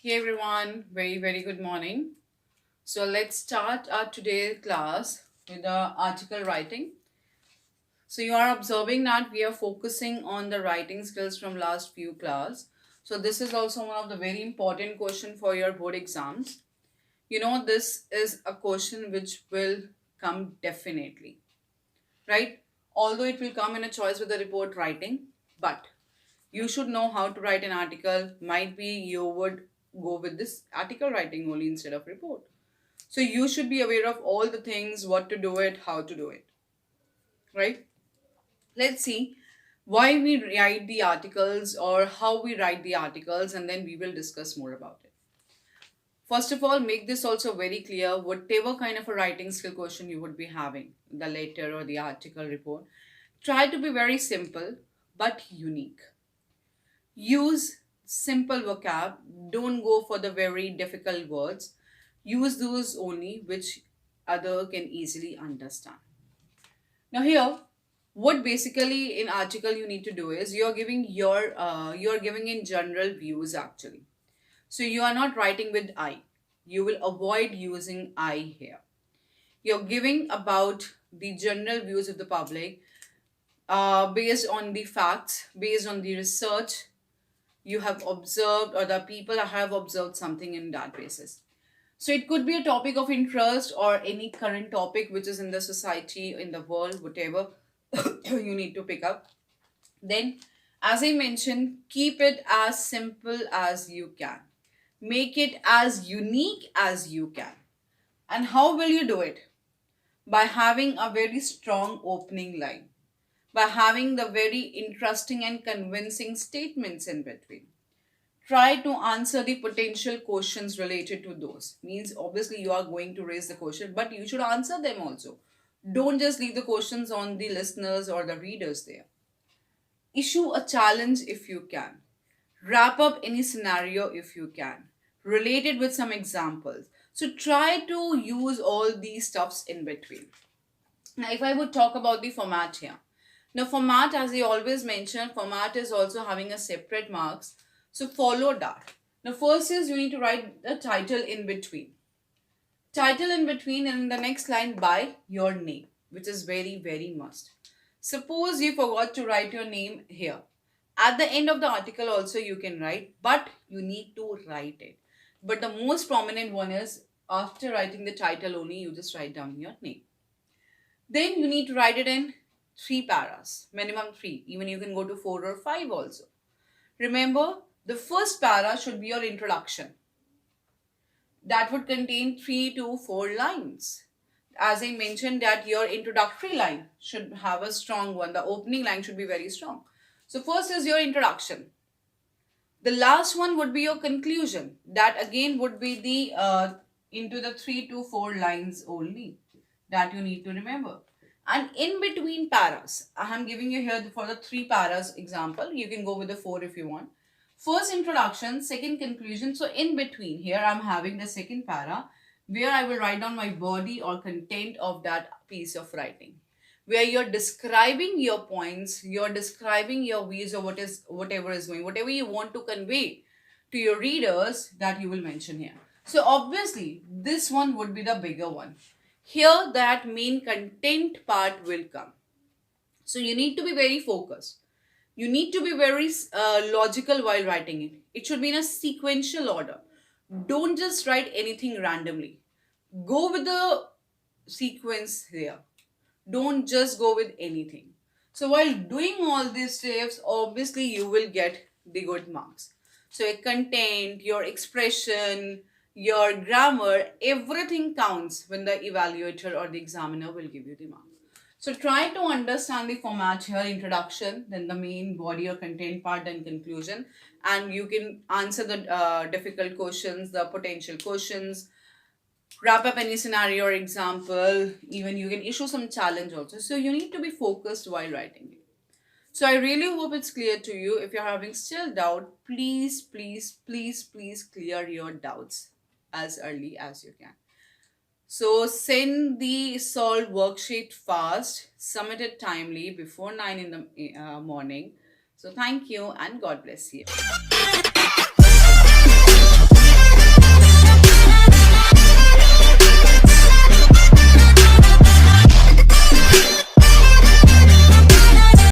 Hey everyone, very good morning. So let's start our today's class with the article writing. So you are observing that we are focusing on the writing skills from last few class. So this is also one of the very important question for your board exams. This is a question which will come definitely, right? Although it will come in a choice with the report writing, but you should know how to write an article. Might be you would go with this article writing only instead of report. So you should be aware of all the things, what to do it, how to do it, right? Let's see why we write the articles or how we write the articles, and then we will discuss more about it. First of all, make this also very clear. Whatever kind of a writing skill question you would be having, the letter or the article report, try to be very simple but unique. Use simple vocab. Don't go for the very difficult words. Use those only which other can easily understand. Now here, what basically in article you need to do is you're giving in general views actually. So you are not writing with I. You will avoid using I here. You're giving about the general views of the public based on the facts, based on the research you have observed, or the people have observed something in that basis. So it could be a topic of interest or any current topic which is in the society, in the world, whatever you need to pick up. Then, as I mentioned, keep it as simple as you can. Make it as unique as you can. And how will you do it? By having a very strong opening line, by having the very interesting and convincing statements in between. Try to answer the potential questions related to those. Means obviously you are going to raise the question, but you should answer them also. Don't just leave the questions on the listeners or the readers there. Issue a challenge if you can. Wrap up any scenario if you can. Relate it with some examples. So try to use all these stuffs in between. Now, if I would talk about the format here. Now, format, as I always mention, format is also having a separate marks. So follow that. Now, first is you need to write the title in between. Title in between, and in the next line by your name, which is very must. Suppose you forgot to write your name here. At the end of the article also you can write, but you need to write it. But the most prominent one is after writing the title only, you just write down your name. Then you need to write it in 3 paras, minimum 3. Even you can go to 4 or 5 also. Remember, the first para should be your introduction. That would contain 3 to 4 lines. As I mentioned that your introductory line should have a strong one. The opening line should be very strong. So first is your introduction. The last one would be your conclusion. That again would be the into the 3 to 4 lines only that you need to remember. And in between paras, I am giving you here for the 3 paras example. You can go with the 4 if you want. First introduction, second conclusion. So in between here, I'm having the second para where I will write down my body or content of that piece of writing, where you're describing your points, you're describing your views of whatever is going, whatever you want to convey to your readers, that you will mention here. So obviously, this one would be the bigger one. Here, that main content part will come. So you need to be very focused. You need to be very logical while writing it. It should be in a sequential order. Don't just write anything randomly. Go with the sequence here. Don't just go with anything. So while doing all these steps, obviously you will get the good marks. So your content, your expression, your grammar, everything counts when the evaluator or the examiner will give you the marks. So try to understand the format here, introduction, then the main body or content part, then conclusion. And you can answer the difficult questions, the potential questions, wrap up any scenario or example. Even you can issue some challenge also. So you need to be focused while writing it. So I really hope it's clear to you. If you're having still doubt, please clear your doubts as early as you can. So send the solved worksheet fast, submit it timely before 9 in the morning. So thank you and God bless you.